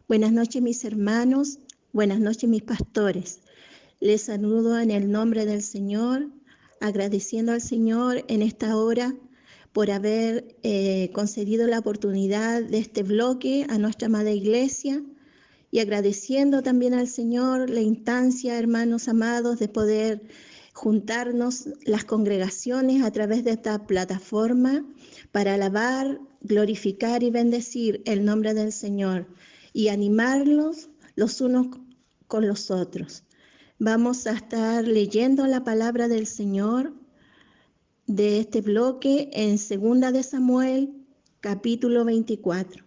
Buenas noches, mis hermanos. Buenas noches, mis pastores. Les saludo en el nombre del Señor, agradeciendo al Señor en esta hora por haber concedido la oportunidad de este bloque a nuestra amada iglesia y agradeciendo también al Señor la instancia, hermanos amados, de poder juntarnos las congregaciones a través de esta plataforma para alabar, glorificar y bendecir el nombre del Señor y animarlos los unos con los otros. Vamos a estar leyendo la palabra del Señor de este bloque en 2 de Samuel, capítulo 24.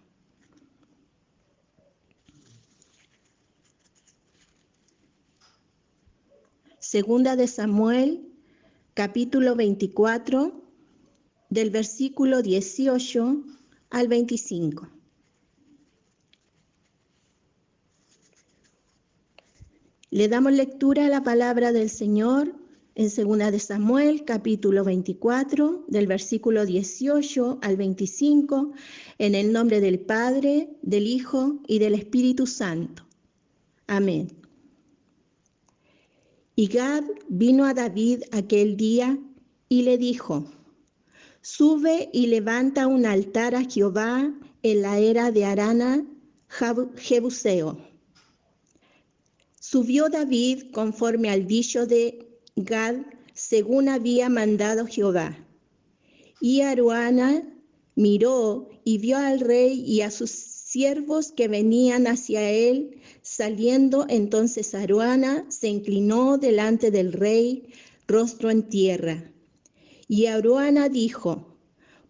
Segunda de Samuel, capítulo 24, del versículo 18 al 25. Le damos lectura a la palabra del Señor en 2 de Samuel, capítulo 24, del versículo 18 al 25, en el nombre del Padre, del Hijo y del Espíritu Santo. Amén. Y Gad vino a David aquel día y le dijo: Sube y levanta un altar a Jehová en la era de Arana Jebuseo. Subió David conforme al dicho de Gad, según había mandado Jehová. Y Arauna miró y vio al rey y a sus siervos que venían hacia él. Saliendo entonces Arauna se inclinó delante del rey, rostro en tierra. Y Arauna dijo: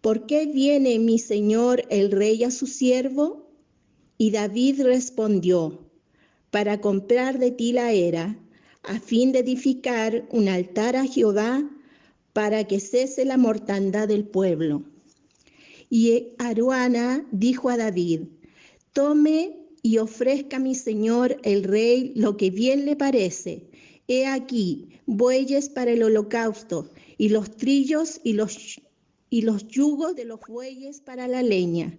¿Por qué viene mi señor el rey a su siervo? Y David respondió: para comprar de ti la era, a fin de edificar un altar a Jehová, para que cese la mortandad del pueblo. Y Arauna dijo a David: tome y ofrezca a mi señor el rey lo que bien le parece. He aquí bueyes para el holocausto, y los trillos y los yugos de los bueyes para la leña.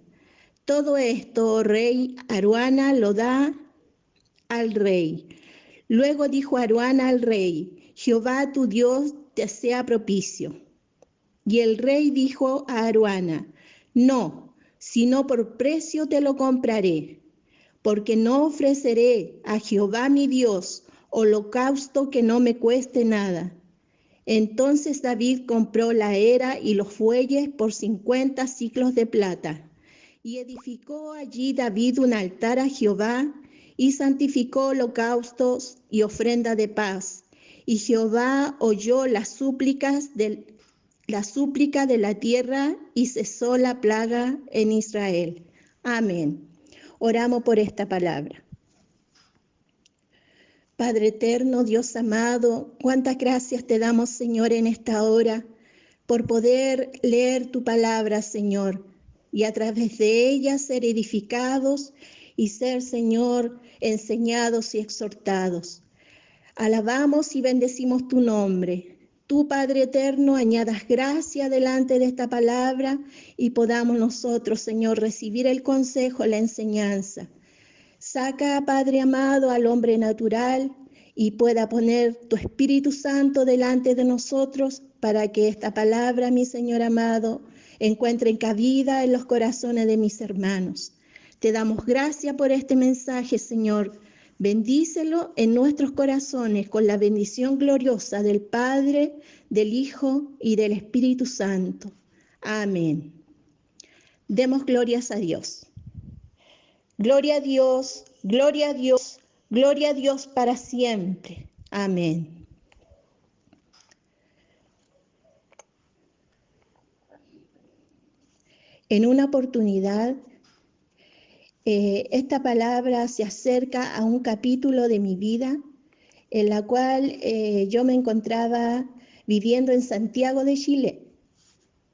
Todo esto, oh rey, Arauna lo da al rey. Luego dijo Arauna al rey: Jehová tu Dios te sea propicio. Y el rey dijo a Arauna: no, sino por precio te lo compraré, porque no ofreceré a Jehová mi Dios holocausto que no me cueste nada. Entonces David compró la era y los fuelles por 50 siclos de plata, y edificó allí David un altar a Jehová, y santificó holocaustos y ofrenda de paz. Y Jehová oyó la súplica de la tierra, y cesó la plaga en Israel. Amén. Oramos por esta palabra. Padre eterno, Dios amado, cuántas gracias te damos, Señor, en esta hora, por poder leer tu palabra, Señor, y a través de ella ser edificados y ser, Señor, enseñados y exhortados. Alabamos y bendecimos tu nombre. Tú, Padre eterno, añadas gracia delante de esta palabra y podamos nosotros, Señor, recibir el consejo, la enseñanza. Saca, Padre amado, al hombre natural y pueda poner tu Espíritu Santo delante de nosotros para que esta palabra, mi Señor amado, encuentre cabida en los corazones de mis hermanos. Te damos gracias por este mensaje, Señor. Bendícelo en nuestros corazones con la bendición gloriosa del Padre, del Hijo y del Espíritu Santo. Amén. Demos glorias a Dios. Gloria a Dios, gloria a Dios, gloria a Dios para siempre. Amén. En una oportunidad, esta palabra se acerca a un capítulo de mi vida en la cual yo me encontraba viviendo en Santiago de Chile.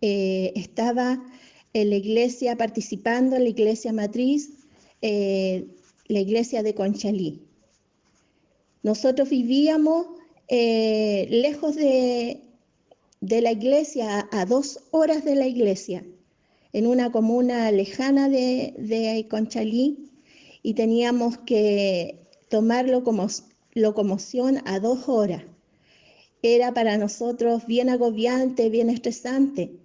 Estaba en la iglesia, participando en la iglesia matriz, la iglesia de Conchalí. Nosotros vivíamos lejos de la iglesia, a 2 horas de la iglesia, en una comuna lejana de Conchalí, y teníamos que tomar locomoción a 2 horas. Era para nosotros bien agobiante, bien estresante.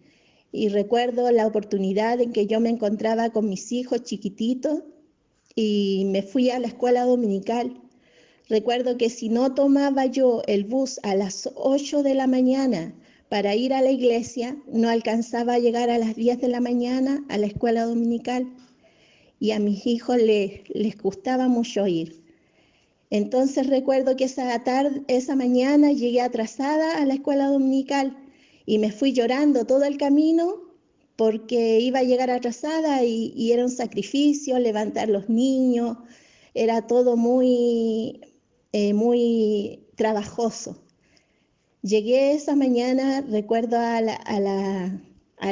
Y recuerdo la oportunidad en que yo me encontraba con mis hijos chiquititos y me fui a la escuela dominical. Recuerdo que si no tomaba yo el bus a las 8 de la mañana para ir a la iglesia, no alcanzaba a llegar a las 10 de la mañana a la escuela dominical. Y a mis hijos les gustaba mucho ir. Entonces recuerdo que esa mañana llegué atrasada a la escuela dominical y me fui llorando todo el camino porque iba a llegar atrasada y era un sacrificio levantar los niños, era todo muy trabajoso. Llegué esa mañana, recuerdo, a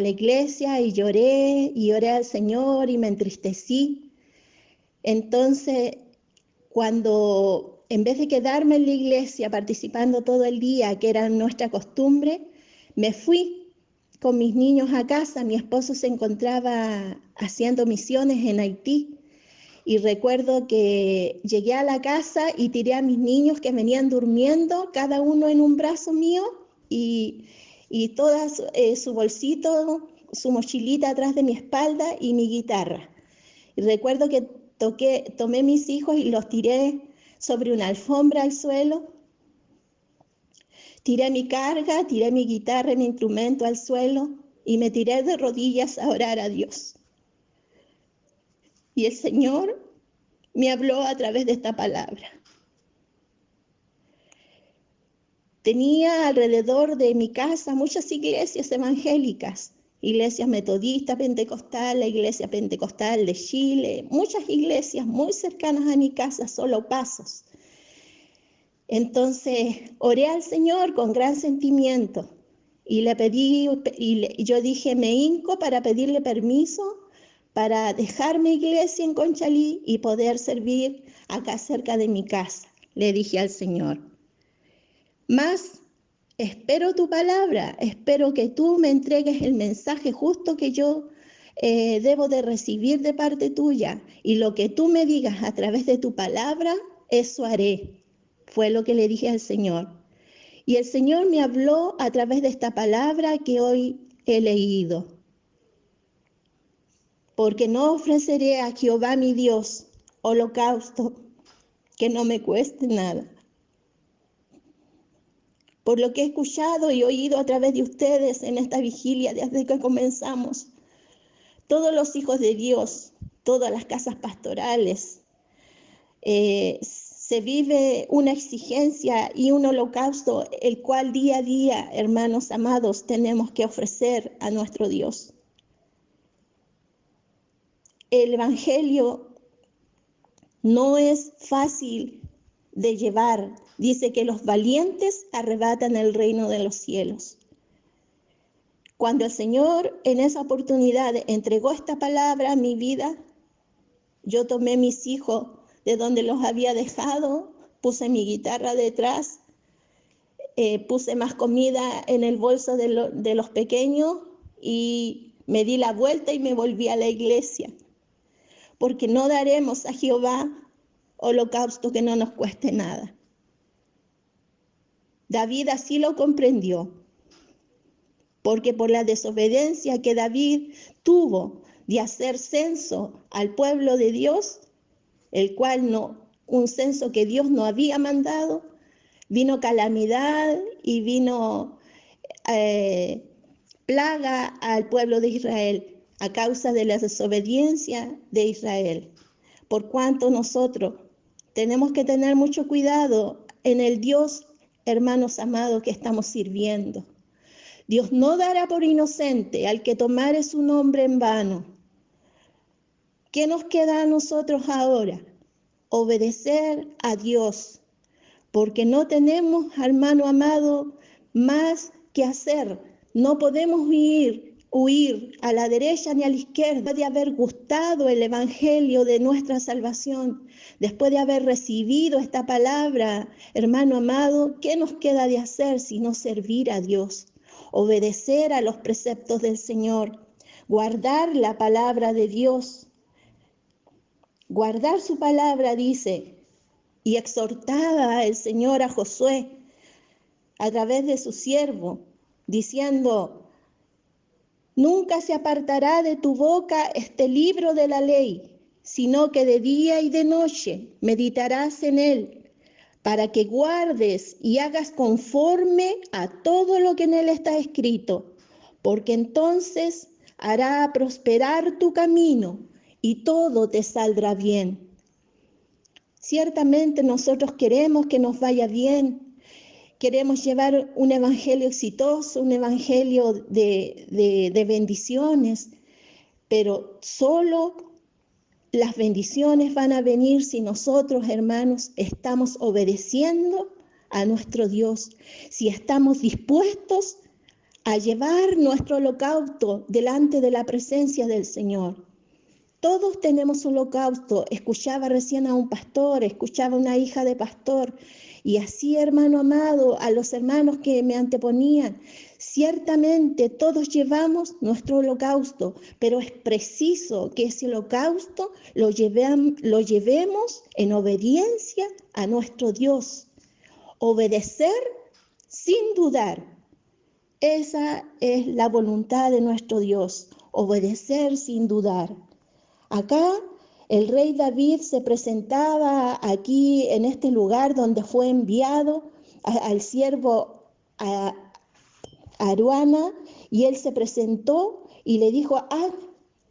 la iglesia y oré al Señor y me entristecí. Entonces, cuando en vez de quedarme en la iglesia participando todo el día, que era nuestra costumbre, me fui con mis niños a casa. Mi esposo se encontraba haciendo misiones en Haití y recuerdo que llegué a la casa y tiré a mis niños que venían durmiendo, cada uno en un brazo mío y todas su bolsito, su mochilita atrás de mi espalda y mi guitarra. Y recuerdo que tomé mis hijos y los tiré sobre una alfombra al suelo. Tiré mi carga, tiré mi guitarra y mi instrumento al suelo y me tiré de rodillas a orar a Dios. Y el Señor me habló a través de esta palabra. Tenía alrededor de mi casa muchas iglesias evangélicas, iglesias metodistas, pentecostal, la iglesia pentecostal de Chile, muchas iglesias muy cercanas a mi casa, solo pasos. Entonces oré al Señor con gran sentimiento y le pedí, yo dije, me hinco para pedirle permiso para dejar mi iglesia en Conchalí y poder servir acá cerca de mi casa. Le dije al Señor, más espero tu palabra, espero que tú me entregues el mensaje justo que yo debo de recibir de parte tuya y lo que tú me digas a través de tu palabra, eso haré. Fue lo que le dije al Señor. Y el Señor me habló a través de esta palabra que hoy he leído. Porque no ofreceré a Jehová mi Dios holocausto que no me cueste nada. Por lo que he escuchado y oído a través de ustedes en esta vigilia desde que comenzamos, todos los hijos de Dios, todas las casas pastorales, se vive una exigencia y un holocausto, el cual día a día, hermanos amados, tenemos que ofrecer a nuestro Dios. El Evangelio no es fácil de llevar. Dice que los valientes arrebatan el reino de los cielos. Cuando el Señor en esa oportunidad entregó esta palabra a mi vida, yo tomé mis hijos de donde los había dejado, puse mi guitarra detrás, puse más comida en el bolso de los pequeños y me di la vuelta y me volví a la iglesia. Porque no daremos a Jehová holocausto que no nos cueste nada. David así lo comprendió, porque por la desobediencia que David tuvo de hacer censo al pueblo de Dios, el cual un censo que Dios no había mandado, vino calamidad y vino plaga al pueblo de Israel a causa de la desobediencia de Israel. Por cuanto nosotros tenemos que tener mucho cuidado en el Dios, hermanos amados, que estamos sirviendo. Dios no dará por inocente al que tomare su nombre en vano. ¿Qué nos queda a nosotros ahora? Obedecer a Dios, porque no tenemos, hermano amado, más que hacer. No podemos huir a la derecha ni a la izquierda de haber gustado el evangelio de nuestra salvación, después de haber recibido esta palabra, hermano amado, ¿qué nos queda de hacer sino servir a Dios? Obedecer a los preceptos del Señor, guardar la palabra de Dios, guardar su palabra, dice, y exhortaba el Señor a Josué a través de su siervo, diciendo: nunca se apartará de tu boca este libro de la ley, sino que de día y de noche meditarás en él, para que guardes y hagas conforme a todo lo que en él está escrito, porque entonces hará prosperar tu camino y todo te saldrá bien. Ciertamente nosotros queremos que nos vaya bien. Queremos llevar un evangelio exitoso, un evangelio de bendiciones, pero solo las bendiciones van a venir si nosotros, hermanos, estamos obedeciendo a nuestro Dios, si estamos dispuestos a llevar nuestro holocausto delante de la presencia del Señor. Todos tenemos holocausto. Escuchaba recién a un pastor, escuchaba a una hija de pastor, y así, hermano amado, a los hermanos que me anteponían, ciertamente todos llevamos nuestro holocausto, pero es preciso que ese holocausto lo llevemos en obediencia a nuestro Dios. Obedecer sin dudar. Esa es la voluntad de nuestro Dios, obedecer sin dudar. Acá el rey David se presentaba aquí en este lugar donde fue enviado al siervo Araúna, y él se presentó y le dijo: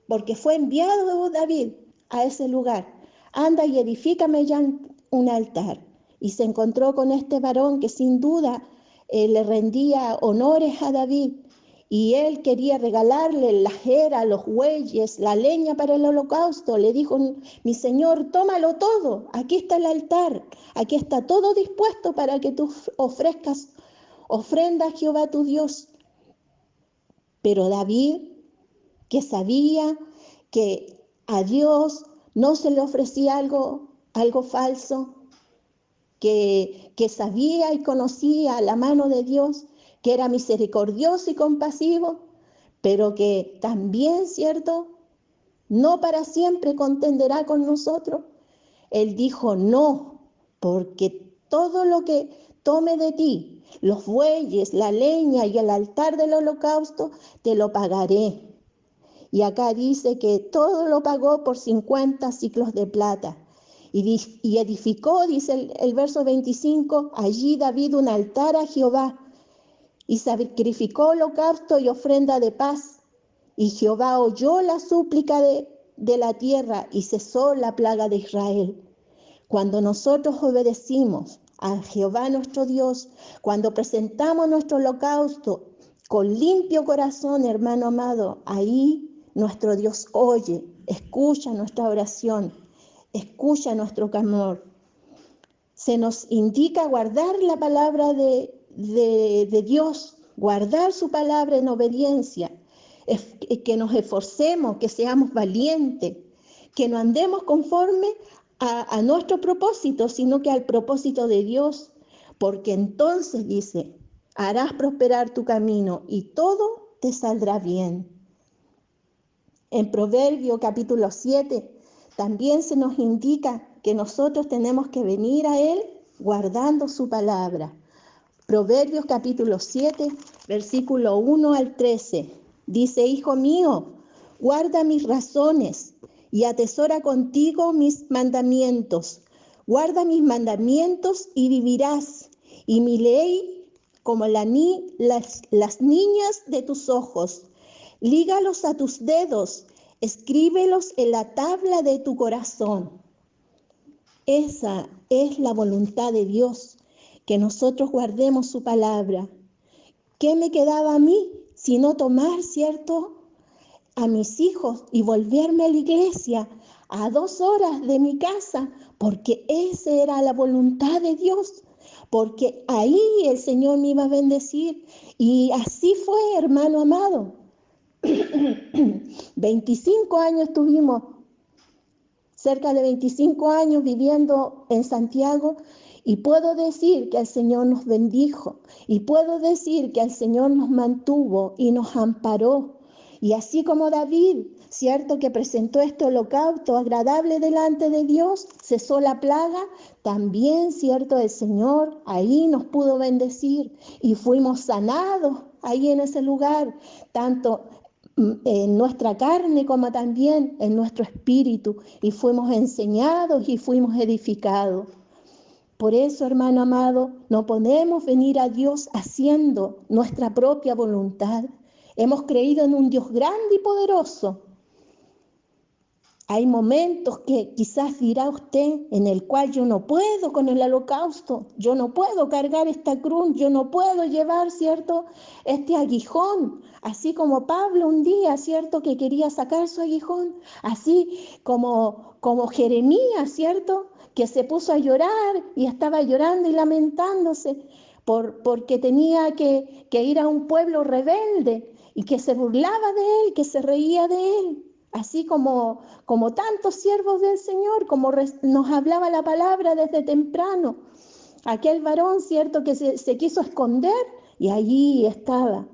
porque fue enviado David a ese lugar, anda y edifícame ya un altar. Y se encontró con este varón que sin duda le rendía honores a David. Y él quería regalarle las eras, los bueyes, la leña para el holocausto. Le dijo: mi señor, tómalo todo. Aquí está el altar. Aquí está todo dispuesto para que tú ofrezcas ofrenda a Jehová tu Dios. Pero David, que sabía que a Dios no se le ofrecía algo falso, que sabía y conocía la mano de Dios, que era misericordioso y compasivo, pero que también, ¿cierto?, no para siempre contenderá con nosotros. Él dijo: no, porque todo lo que tome de ti, los bueyes, la leña y el altar del holocausto, te lo pagaré. Y acá dice que todo lo pagó por 50 siclos de plata. Y edificó, dice el verso 25, allí David un altar a Jehová, y sacrificó holocausto y ofrenda de paz. Y Jehová oyó la súplica de la tierra y cesó la plaga de Israel. Cuando nosotros obedecimos a Jehová nuestro Dios, cuando presentamos nuestro holocausto con limpio corazón, hermano amado, ahí nuestro Dios oye, escucha nuestra oración, escucha nuestro clamor. Se nos indica guardar la palabra de Dios, guardar su palabra en obediencia, que nos esforcemos, que seamos valientes, que no andemos conforme a nuestro propósito, sino que al propósito de Dios, porque entonces, dice, harás prosperar tu camino y todo te saldrá bien. En Proverbios capítulo 7 también se nos indica que nosotros tenemos que venir a Él guardando su palabra. Proverbios capítulo 7, versículo 1 al 13, dice: hijo mío, guarda mis razones y atesora contigo mis mandamientos. Guarda mis mandamientos y vivirás, y mi ley como las niñas de tus ojos. Lígalos a tus dedos, escríbelos en la tabla de tu corazón. Esa es la voluntad de Dios, que nosotros guardemos su palabra. ¿Qué me quedaba a mí sino tomar, cierto, a mis hijos y volverme a la iglesia a 2 horas de mi casa? Porque esa era la voluntad de Dios, porque ahí el Señor me iba a bendecir. Y así fue, hermano amado. 25 años tuvimos, cerca de 25 años viviendo en Santiago, y puedo decir que el Señor nos bendijo, y puedo decir que el Señor nos mantuvo y nos amparó. Y así como David, cierto, que presentó este holocausto agradable delante de Dios, cesó la plaga, también, cierto, el Señor ahí nos pudo bendecir y fuimos sanados ahí en ese lugar, tanto en nuestra carne como también en nuestro espíritu, y fuimos enseñados y fuimos edificados. Por eso, hermano amado, no podemos venir a Dios haciendo nuestra propia voluntad. Hemos creído en un Dios grande y poderoso. Hay momentos que quizás dirá usted en el cual yo no puedo con el holocausto, yo no puedo cargar esta cruz, yo no puedo llevar, ¿cierto?, este aguijón, así como Pablo un día, ¿cierto?, que quería sacar su aguijón, así como Jeremías, ¿cierto?, que se puso a llorar y estaba llorando y lamentándose porque tenía que ir a un pueblo rebelde y que se burlaba de él, que se reía de él. Así como tantos siervos del Señor, como nos hablaba la palabra desde temprano. Aquel varón, cierto, que se quiso esconder y allí estaba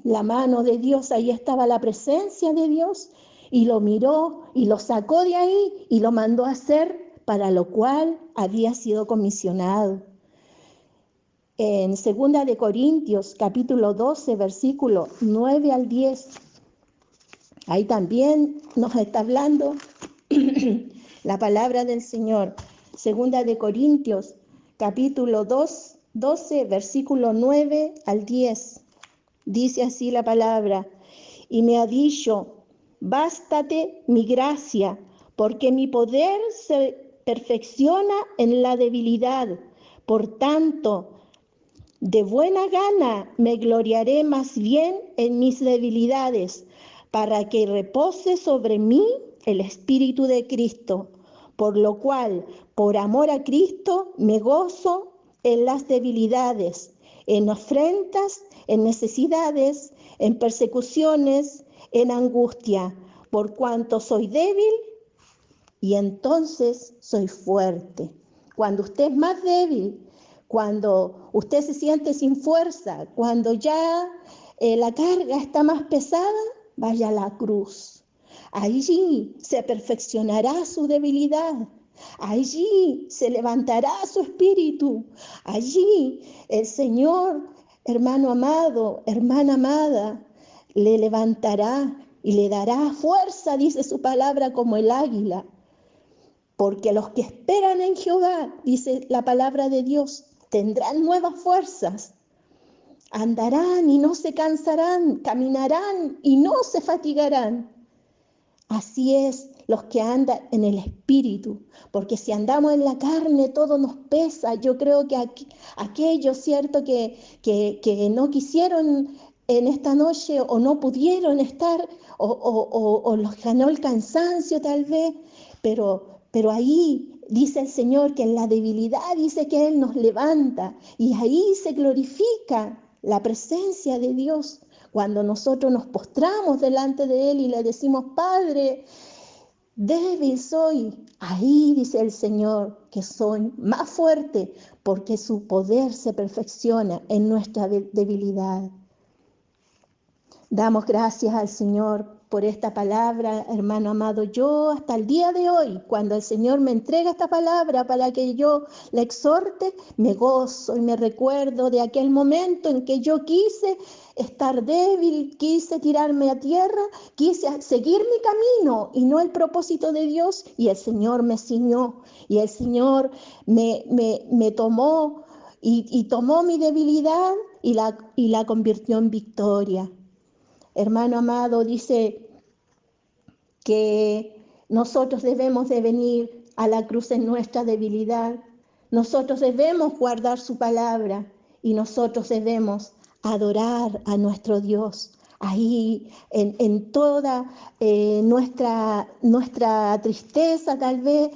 la mano de Dios, ahí estaba la presencia de Dios y lo miró y lo sacó de ahí y lo mandó a hacer para lo cual había sido comisionado. En 2 de Corintios, capítulo 12, versículo 9 al 10, ahí también nos está hablando la palabra del Señor. 2 de Corintios, capítulo 12, versículo 9 al 10. Dice así la palabra: y me ha dicho, bástate mi gracia, porque mi poder se perfecciona en la debilidad. Por tanto, de buena gana me gloriaré más bien en mis debilidades, para que repose sobre mí el Espíritu de Cristo. Por lo cual, por amor a Cristo, me gozo en las debilidades, en afrentas, en necesidades, en persecuciones, en angustia, por cuanto soy débil y entonces soy fuerte. Cuando usted es más débil, cuando usted se siente sin fuerza, cuando ya la carga está más pesada, vaya a la cruz. Allí se perfeccionará su debilidad. Allí se levantará su espíritu. Allí el Señor, hermano amado, hermana amada, le levantará y le dará fuerza, dice su palabra, como el águila. Porque los que esperan en Jehová, dice la palabra de Dios, tendrán nuevas fuerzas. Andarán y no se cansarán, caminarán y no se fatigarán. Así es los que andan en el espíritu, porque si andamos en la carne todo nos pesa. Yo creo que aquellos, cierto, que no quisieron en esta noche o no pudieron estar o los ganó el cansancio tal vez, pero ahí dice el Señor que en la debilidad dice que Él nos levanta y ahí se glorifica la presencia de Dios. Cuando nosotros nos postramos delante de Él y le decimos, Padre, débil soy, ahí dice el Señor que soy más fuerte porque su poder se perfecciona en nuestra debilidad. Damos gracias al Señor por esta palabra, hermano amado. Yo hasta el día de hoy, cuando el Señor me entrega esta palabra para que yo la exhorte, me gozo y me recuerdo de aquel momento en que yo quise estar débil, quise tirarme a tierra, quise seguir mi camino y no el propósito de Dios, y el Señor me ciñó y el Señor me tomó y tomó mi debilidad y la convirtió en victoria. Hermano amado, dice que nosotros debemos de venir a la cruz en nuestra debilidad. Nosotros debemos guardar su palabra y nosotros debemos adorar a nuestro Dios. Ahí en toda nuestra tristeza, tal vez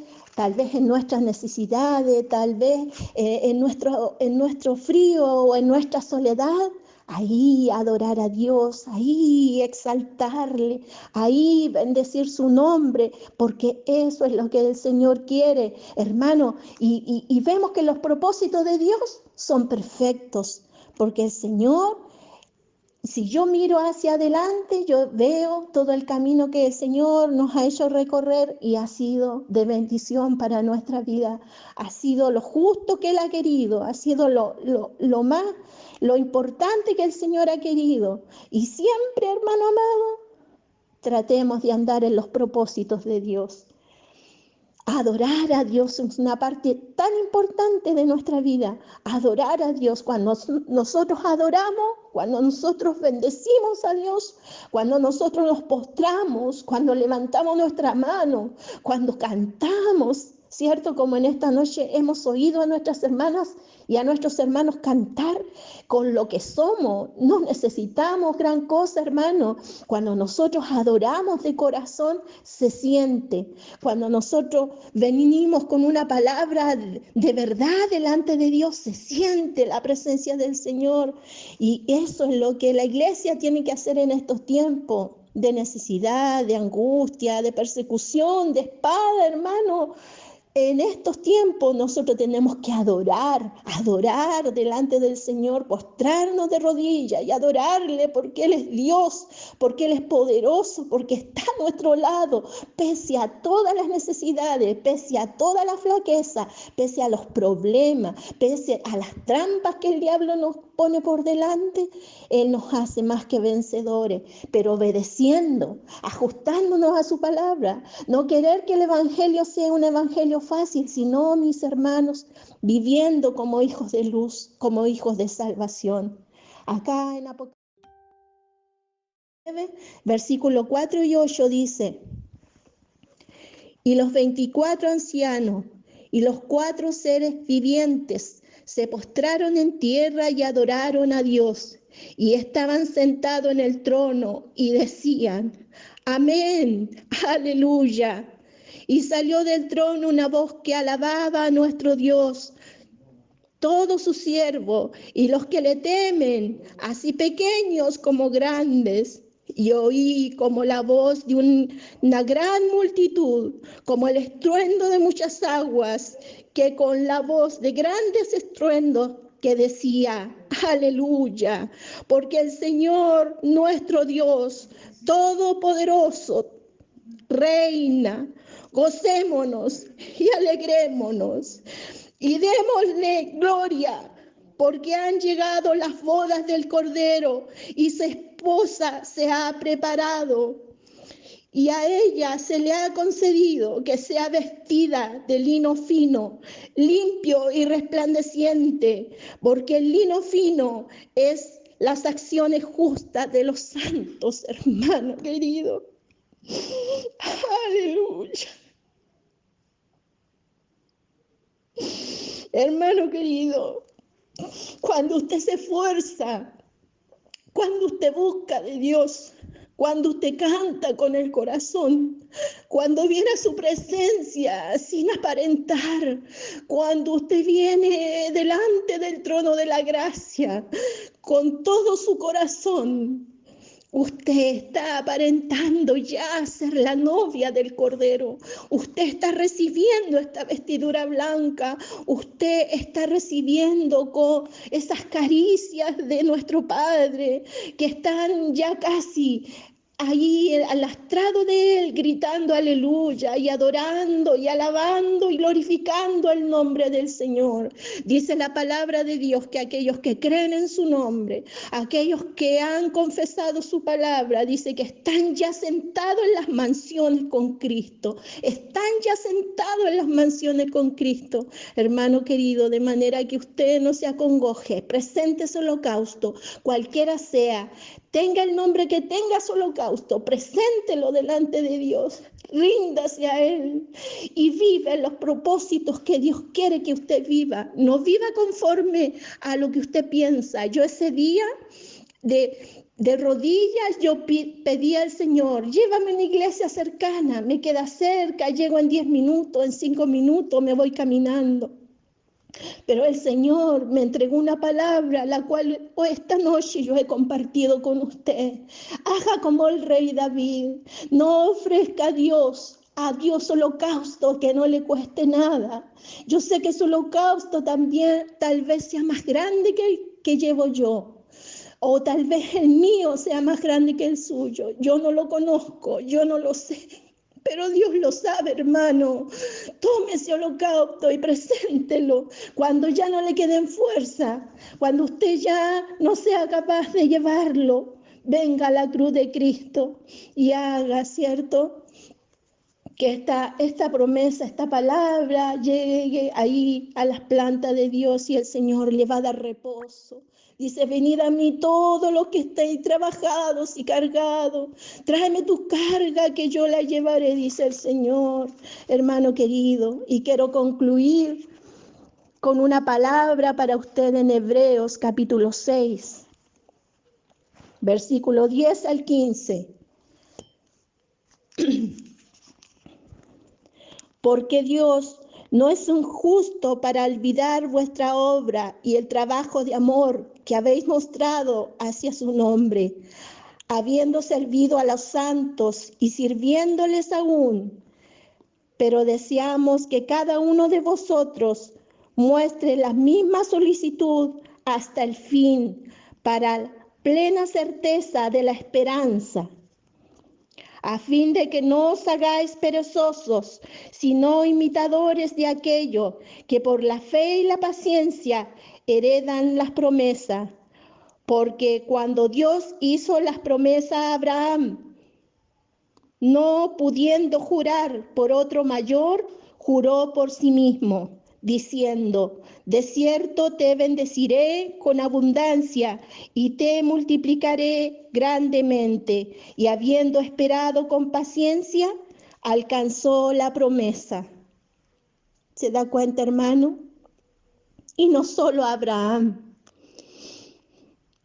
en nuestras necesidades, tal vez en nuestro frío o en nuestra soledad. Ahí adorar a Dios, ahí exaltarle, ahí bendecir su nombre, porque eso es lo que el Señor quiere, hermano. Y vemos que los propósitos de Dios son perfectos, porque el Señor Si yo miro hacia adelante, yo veo todo el camino que el Señor nos ha hecho recorrer y ha sido de bendición para nuestra vida. Ha sido lo justo que Él ha querido, ha sido lo importante que el Señor ha querido. Y siempre, hermano amado, tratemos de andar en los propósitos de Dios. Adorar a Dios es una parte tan importante de nuestra vida. Adorar a Dios. Cuando nosotros adoramos, cuando nosotros bendecimos a Dios, cuando nosotros nos postramos, cuando levantamos nuestra mano, cuando cantamos, ¿cierto? Como en esta noche hemos oído a nuestras hermanas y a nuestros hermanos cantar con lo que somos. No necesitamos gran cosa, hermano. Cuando nosotros adoramos de corazón, se siente. Cuando nosotros venimos con una palabra de verdad delante de Dios, se siente la presencia del Señor. Y eso es lo que la iglesia tiene que hacer en estos tiempos de necesidad, de angustia, de persecución, de espada, hermano. En estos tiempos nosotros tenemos que adorar delante del Señor, postrarnos de rodillas y adorarle porque Él es Dios, porque Él es poderoso, porque está a nuestro lado, pese a todas las necesidades, pese a toda la flaqueza, pese a los problemas, pese a las trampas que el diablo nos pone por delante. Él nos hace más que vencedores, pero obedeciendo, ajustándonos a su palabra. No querer que el evangelio sea un evangelio fácil, sino, mis hermanos, viviendo como hijos de luz, como hijos de salvación. Acá en Apocalipsis, versículo 4 y 8 dice: y los 24 ancianos y los 4 seres vivientes se postraron en tierra y adoraron a Dios, y estaban sentados en el trono y decían: amén, aleluya. Y salió del trono una voz que alababa a nuestro Dios, todos sus siervos y los que le temen, así pequeños como grandes. Y oí como la voz de una gran multitud, como el estruendo de muchas aguas, que con la voz de grandes estruendos que decía: aleluya, porque el Señor nuestro Dios todopoderoso reina. Gocémonos y alegrémonos y démosle gloria, porque han llegado las bodas del Cordero y su esposa se ha preparado. Y a ella se le ha concedido que sea vestida de lino fino, limpio y resplandeciente, porque el lino fino es las acciones justas de los santos, hermano querido. Aleluya. Hermano querido, cuando usted se esfuerza, cuando usted busca de Dios, cuando usted canta con el corazón, cuando viene a su presencia sin aparentar, cuando usted viene delante del trono de la gracia con todo su corazón, usted está aparentando ya ser la novia del Cordero. Usted está recibiendo esta vestidura blanca. Usted está recibiendo con esas caricias de nuestro Padre que están ya casi ahí al lastrado de Él, gritando aleluya y adorando y alabando y glorificando el nombre del Señor. Dice la palabra de Dios que aquellos que creen en su nombre, aquellos que han confesado su palabra, dice que están ya sentados en las mansiones con Cristo. Están ya sentados en las mansiones con Cristo. Hermano querido, de manera que usted no se acongoje, presente su holocausto, cualquiera sea, tenga el nombre que tenga su holocausto, preséntelo delante de Dios, ríndase a Él y vive los propósitos que Dios quiere que usted viva. No viva conforme a lo que usted piensa. Yo ese día de rodillas yo pedí al Señor: llévame a una iglesia cercana, me queda cerca, llego en 10 minutos, en 5 minutos me voy caminando. Pero el Señor me entregó una palabra, la cual esta noche yo he compartido con usted. Haga como el rey David, no ofrezca a Dios holocausto que no le cueste nada. Yo sé que su holocausto también tal vez sea más grande que el que llevo yo. O tal vez el mío sea más grande que el suyo. Yo no lo conozco, yo no lo sé. Pero Dios lo sabe, hermano. Tome ese holocausto y preséntelo cuando ya no le queden fuerza, cuando usted ya no sea capaz de llevarlo. Venga a la cruz de Cristo y haga, ¿cierto?, que esta promesa, esta palabra llegue ahí a las plantas de Dios y el Señor le va a dar reposo. Dice, venid a mí todos los que estéis trabajados y cargados, tráeme tu carga que yo la llevaré, dice el Señor, hermano querido. Y quiero concluir con una palabra para usted en Hebreos capítulo 6, versículo 10 al 15. Porque Dios no es injusto para olvidar vuestra obra y el trabajo de amor que habéis mostrado hacia su nombre, habiendo servido a los santos y sirviéndoles aún. Pero deseamos que cada uno de vosotros muestre la misma solicitud hasta el fin, para plena certeza de la esperanza, a fin de que no os hagáis perezosos, sino imitadores de aquello que por la fe y la paciencia heredan las promesas. Porque cuando Dios hizo las promesas a Abraham, no pudiendo jurar por otro mayor, juró por sí mismo, diciendo, de cierto te bendeciré con abundancia y te multiplicaré grandemente. Y habiendo esperado con paciencia, alcanzó la promesa. ¿Se da cuenta, hermano? Y no solo Abraham,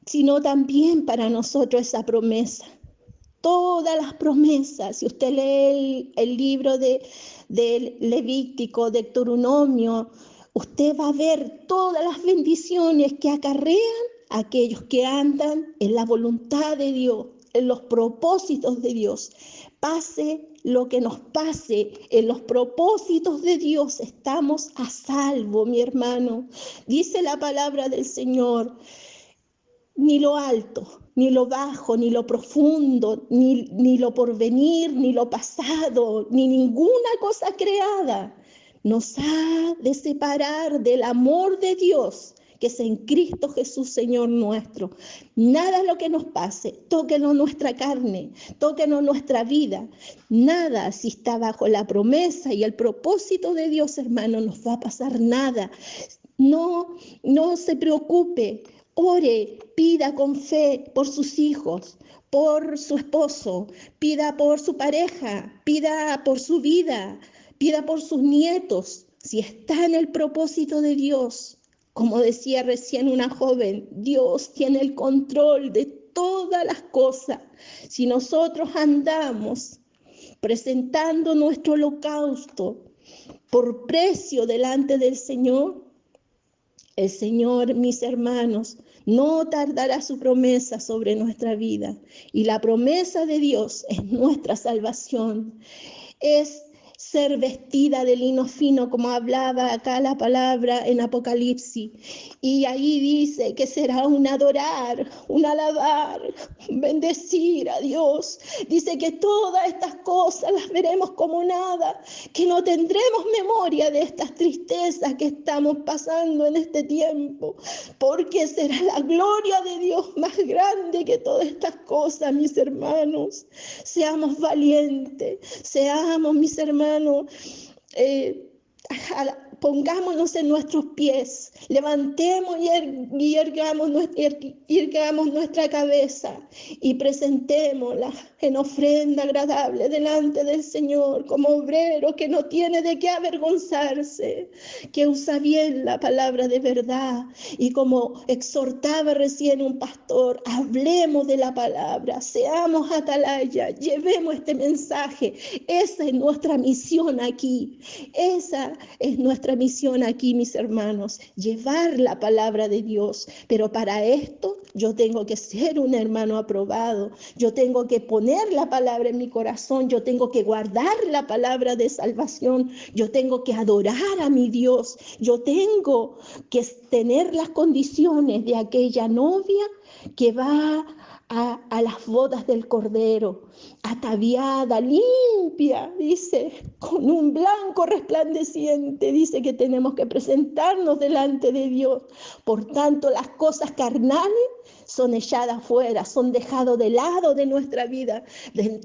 sino también para nosotros esa promesa. Todas las promesas, si usted lee el libro de Levítico, de Deuteronomio, usted va a ver todas las bendiciones que acarrean a aquellos que andan en la voluntad de Dios, en los propósitos de Dios. Pase lo que nos pase, en los propósitos de Dios estamos a salvo, mi hermano. Dice la palabra del Señor, ni lo alto, ni lo bajo, ni lo profundo, ni lo porvenir, ni lo pasado, ni ninguna cosa creada nos ha de separar del amor de Dios que es en Cristo Jesús, Señor nuestro. Nada lo que nos pase, tóquenos nuestra carne, tóquenos nuestra vida. Nada, si está bajo la promesa y el propósito de Dios, hermano, nos va a pasar nada. No se preocupe. Ore, pida con fe por sus hijos, por su esposo, pida por su pareja, pida por su vida, pida por sus nietos. Si está en el propósito de Dios, como decía recién una joven, Dios tiene el control de todas las cosas. Si nosotros andamos presentando nuestro holocausto por precio delante del Señor, el Señor, mis hermanos, no tardará su promesa sobre nuestra vida. Y la promesa de Dios es nuestra salvación. Es ser vestida de lino fino, como hablaba acá la palabra en Apocalipsis. Y ahí dice que será un adorar, un alabar, un bendecir a Dios. Dice que todas estas cosas las veremos como nada, que no tendremos memoria de estas tristezas que estamos pasando en este tiempo, porque será la gloria de Dios más grande que todas estas cosas, mis hermanos. Seamos valientes, seamos, mis hermanos, pongámonos en nuestros pies, levantemos y ergamos nuestra cabeza y presentémosla en ofrenda agradable delante del Señor, como obrero que no tiene de qué avergonzarse, que usa bien la palabra de verdad. Y como exhortaba recién un pastor, hablemos de la palabra, seamos atalaya, llevemos este mensaje. Esa es nuestra misión aquí. Esa es nuestra misión aquí, mis hermanos, llevar la palabra de Dios. Pero para esto yo tengo que ser un hermano aprobado. Yo tengo que poner la palabra en mi corazón. Yo tengo que guardar la palabra de salvación. Yo tengo que adorar a mi Dios. Yo tengo que tener las condiciones de aquella novia que va a las bodas del Cordero, ataviada, limpia, dice, con un blanco resplandeciente. Dice que tenemos que presentarnos delante de Dios. Por tanto, las cosas carnales son echadas fuera, son dejadas de lado de nuestra vida.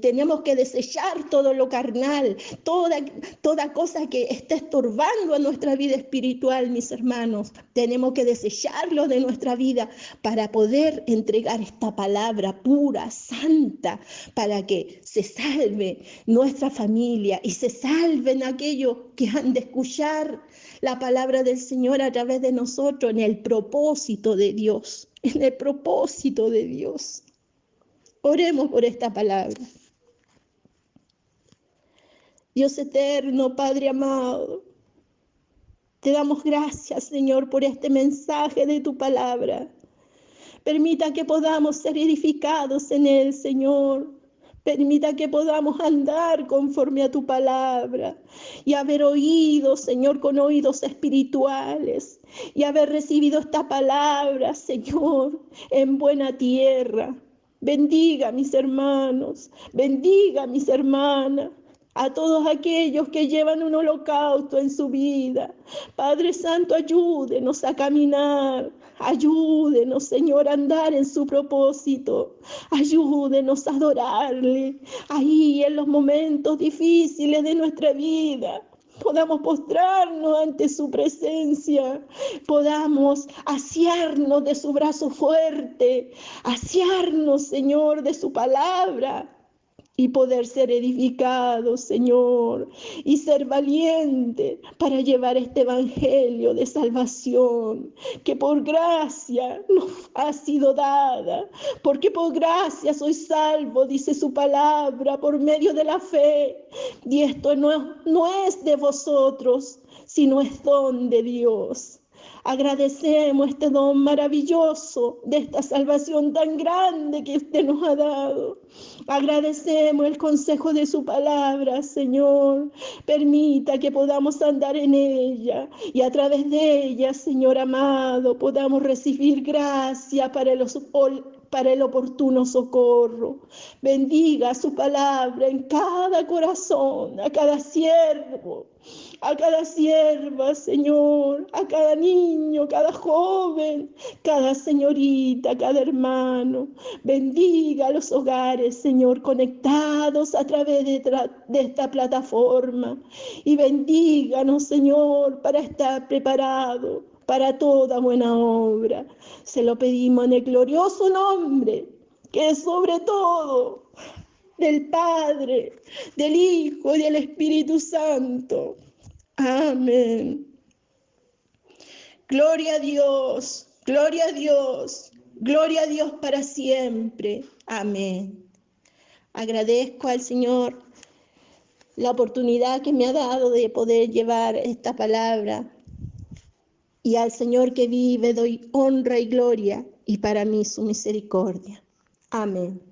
Tenemos que desechar todo lo carnal, toda cosa que esté estorbando a nuestra vida espiritual, mis hermanos. Tenemos que desecharlo de nuestra vida para poder entregar esta palabra pura, santa, para que se salve nuestra familia y se salven aquellos que han de escuchar la palabra del Señor a través de nosotros en el propósito de Dios, en el propósito de Dios. Oremos por esta palabra. Dios eterno, Padre amado, te damos gracias, Señor, por este mensaje de tu palabra. Permita que podamos ser edificados en él, Señor. Permita que podamos andar conforme a tu palabra y haber oído, Señor, con oídos espirituales y haber recibido esta palabra, Señor, en buena tierra. Bendiga a mis hermanos, bendiga a mis hermanas, a todos aquellos que llevan un holocausto en su vida. Padre Santo, ayúdenos a caminar, ayúdenos, Señor, a andar en su propósito, ayúdenos a adorarle, ahí en los momentos difíciles de nuestra vida. Podamos postrarnos ante su presencia, podamos asiarnos de su brazo fuerte, asiarnos, Señor, de su palabra, y poder ser edificados, Señor, y ser valientes para llevar este evangelio de salvación, que por gracia nos ha sido dada, porque por gracia soy salvo, dice su palabra, por medio de la fe, y esto no es de vosotros, sino es don de Dios. Agradecemos este don maravilloso de esta salvación tan grande que usted nos ha dado. Agradecemos el consejo de su palabra, Señor. Permita que podamos andar en ella y a través de ella, Señor amado, podamos recibir gracia para el oportuno socorro. Bendiga su palabra en cada corazón, a cada siervo, a cada sierva, Señor, a cada niño, cada joven, cada señorita, cada hermano. Bendiga los hogares, Señor, conectados a través de esta plataforma. Y bendíganos, Señor, para estar preparados para toda buena obra. Se lo pedimos en el glorioso nombre, que es sobre todo del Padre, del Hijo y del Espíritu Santo. Amén. Gloria a Dios, gloria a Dios, gloria a Dios para siempre. Amén. Agradezco al Señor la oportunidad que me ha dado de poder llevar esta palabra. Y al Señor que vive doy honra y gloria, y para mí su misericordia. Amén.